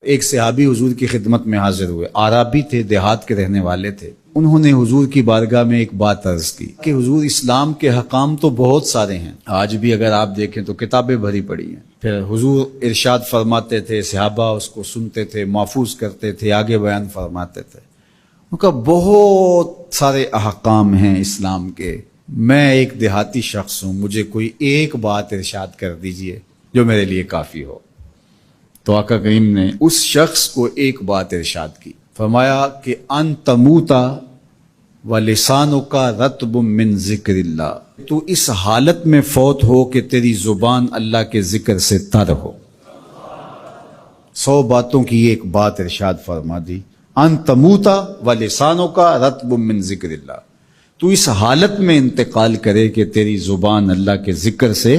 ایک صحابی حضور کی خدمت میں حاضر ہوئے، عربی تھے، دیہات کے رہنے والے تھے۔ انہوں نے حضور کی بارگاہ میں ایک بات عرض کی کہ حضور اسلام کے حکام تو بہت سارے ہیں، آج بھی اگر آپ دیکھیں تو کتابیں بھری پڑی ہیں۔ پھر حضور ارشاد فرماتے تھے، صحابہ اس کو سنتے تھے، محفوظ کرتے تھے، آگے بیان فرماتے تھے۔ ان کا بہت سارے احکام ہیں اسلام کے، میں ایک دیہاتی شخص ہوں، مجھے کوئی ایک بات ارشاد کر دیجئے جو میرے لیے کافی ہو۔ تو آقا کریم نے اس شخص کو ایک بات ارشاد کی، فرمایا کہ ان تموتا ولسانک رطب من ذکر اللہ، تو اس حالت میں فوت ہو کہ تیری زبان اللہ کے ذکر سے تر ہو۔ 100 باتوں کی ایک بات ارشاد فرما دی، ان تموتا ولسانک رطب من ذکر اللہ، تو اس حالت میں انتقال کرے کہ تیری زبان اللہ کے ذکر سے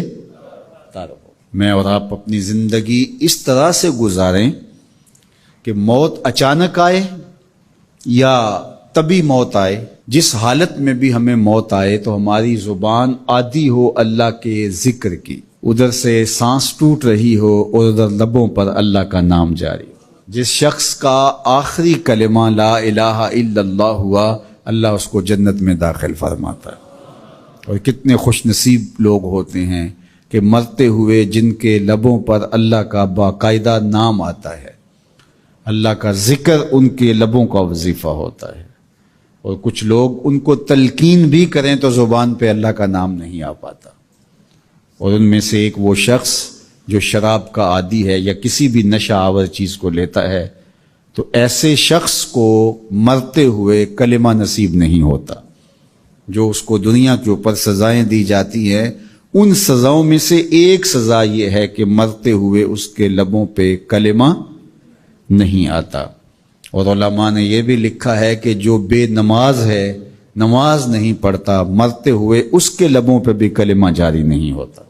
تر ہو۔ میں اور آپ اپنی زندگی اس طرح سے گزاریں کہ موت اچانک آئے یا طبی موت آئے، جس حالت میں بھی ہمیں موت آئے تو ہماری زبان عادی ہو اللہ کے ذکر کی، ادھر سے سانس ٹوٹ رہی ہو اور ادھر لبوں پر اللہ کا نام جاری ہو۔ جس شخص کا آخری کلمہ لا الہ الا اللہ ہوا، اللہ اس کو جنت میں داخل فرماتا ہے۔ اور کتنے خوش نصیب لوگ ہوتے ہیں کہ مرتے ہوئے جن کے لبوں پر اللہ کا باقاعدہ نام آتا ہے، اللہ کا ذکر ان کے لبوں کا وظیفہ ہوتا ہے۔ اور کچھ لوگ ان کو تلقین بھی کریں تو زبان پہ اللہ کا نام نہیں آ پاتا۔ اور ان میں سے ایک وہ شخص جو شراب کا عادی ہے یا کسی بھی نشہ آور چیز کو لیتا ہے، تو ایسے شخص کو مرتے ہوئے کلمہ نصیب نہیں ہوتا۔ جو اس کو دنیا کے اوپر سزائیں دی جاتی ہیں، ان سزاؤں میں سے ایک سزا یہ ہے کہ مرتے ہوئے اس کے لبوں پہ کلمہ نہیں آتا۔ اور علماء نے یہ بھی لکھا ہے کہ جو بے نماز ہے، نماز نہیں پڑھتا، مرتے ہوئے اس کے لبوں پہ بھی کلمہ جاری نہیں ہوتا۔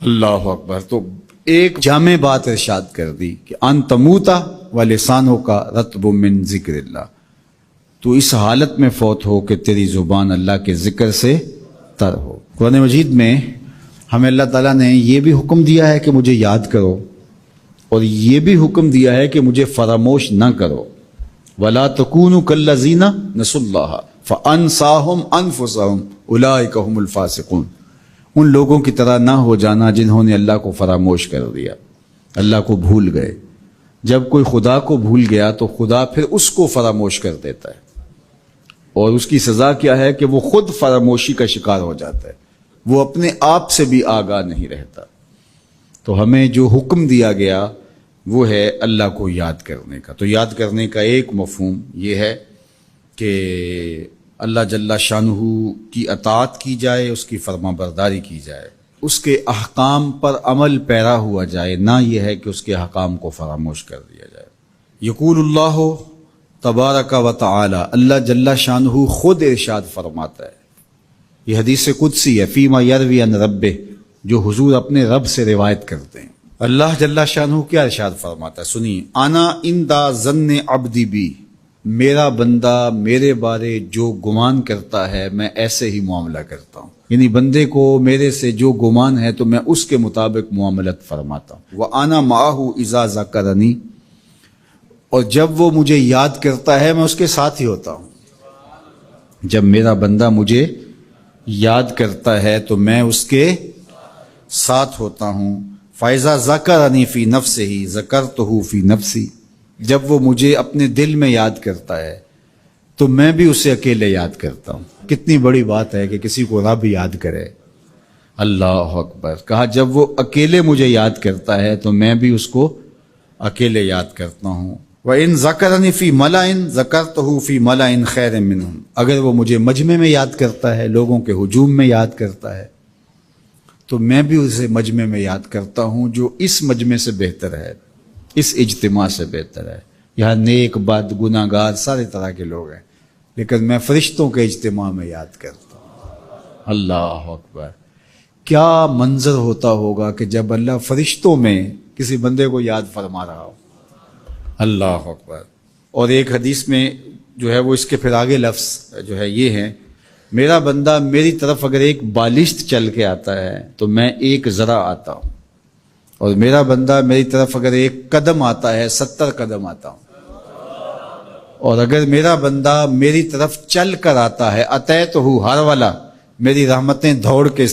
اللہ اکبر۔ تو ایک جامع بات ارشاد کر دی کہ ان تموتا ولسانک رطب من ذکر اللہ، تو اس حالت میں فوت ہو کہ تیری زبان اللہ کے ذکر سے تر ہو۔ قرآن مجید میں ہمیں اللہ تعالیٰ نے یہ بھی حکم دیا ہے کہ مجھے یاد کرو، اور یہ بھی حکم دیا ہے کہ مجھے فراموش نہ کرو۔ وَلَا تَكُونُوا كَالَّذِينَ نَسُوا اللَّهَ فَأَنسَاهُمْ أَنفُسَهُمْ أُولَٰئِكَ هُمُ الْفَاسِقُونَ، ان لوگوں کی طرح نہ ہو جانا جنہوں نے اللہ کو فراموش کر دیا، اللہ کو بھول گئے۔ جب کوئی خدا کو بھول گیا تو خدا پھر اس کو فراموش کر دیتا ہے، اور اس کی سزا کیا ہے کہ وہ خود فراموشی کا شکار ہو جاتا ہے، وہ اپنے آپ سے بھی آگاہ نہیں رہتا۔ تو ہمیں جو حکم دیا گیا وہ ہے اللہ کو یاد کرنے کا۔ تو یاد کرنے کا ایک مفہوم یہ ہے کہ اللہ جل شانہ کی اطاعت کی جائے، اس کی فرما برداری کی جائے، اس کے احکام پر عمل پیرا ہوا جائے، نہ یہ ہے کہ اس کے احکام کو فراموش کر دیا جائے۔ یقول اللہ تبارک و تعالی، اللہ جل شانہ خود ارشاد فرماتا ہے، یہ حدیث قدسی ہے، فیما یروی عن ربہ، جو حضور اپنے رب سے روایت کرتے ہیں۔ اللہ جل شانہ کیا ارشاد فرماتا ہے، سنیے، انا عند ظن عبدی بی، میرا بندہ میرے بارے جو گمان کرتا ہے میں ایسے ہی معاملہ کرتا ہوں، یعنی بندے کو میرے سے جو گمان ہے تو میں اس کے مطابق معاملت فرماتا ہوں۔ وانا معہ اذا ذکرنی، اور جب وہ مجھے یاد کرتا ہے میں اس کے ساتھ ہی ہوتا ہوں۔ جب میرا بندہ مجھے یاد کرتا ہے تو میں اس کے ساتھ ہوتا ہوں۔ فَإِذَا ذَكَرَنِي فِي نَفْسِهِ ذَكَرْتُهُ فِي نَفْسِي، جب وہ مجھے اپنے دل میں یاد کرتا ہے تو میں بھی اسے اکیلے یاد کرتا ہوں۔ کتنی بڑی بات ہے کہ کسی کو رب یاد کرے، اللہ اکبر۔ کہا جب وہ اکیلے مجھے یاد کرتا ہے تو میں بھی اس کو اکیلے یاد کرتا ہوں۔ وَإِن ذَكَرَنِي فِي مَلَئٍ ذَكَرْتُهُ فِي مَلَئٍ خَيْرٍ مِّنْهُمْ، اگر وہ مجھے مجمع میں یاد کرتا ہے، لوگوں کے ہجوم میں یاد کرتا ہے، تو میں بھی اسے مجمع میں یاد کرتا ہوں جو اس مجمع سے بہتر ہے، اس اجتماع سے بہتر ہے۔ یہاں نیک بد گناہ گار سارے طرح کے لوگ ہیں، لیکن میں فرشتوں کے اجتماع میں یاد کرتا ہوں۔ اللہ اکبر۔ کیا منظر ہوتا ہوگا کہ جب اللہ فرشتوں میں کسی بندے کو یاد فرما رہا ہو، اللہ اکبر۔ اور ایک حدیث میں جو ہے وہ اس کے پھر آگے لفظ جو ہے یہ ہے، میرا بندہ میری طرف اگر ایک بالشت چل کے آتا ہے تو میں ایک ذرا آتا ہوں، اور میرا بندہ میری طرف اگر 1 قدم آتا ہے 70 قدم آتا ہوں، اور اگر میرا بندہ میری طرف چل کر آتا ہے اتیتہ ہر والا، میری رحمتیں دوڑ کے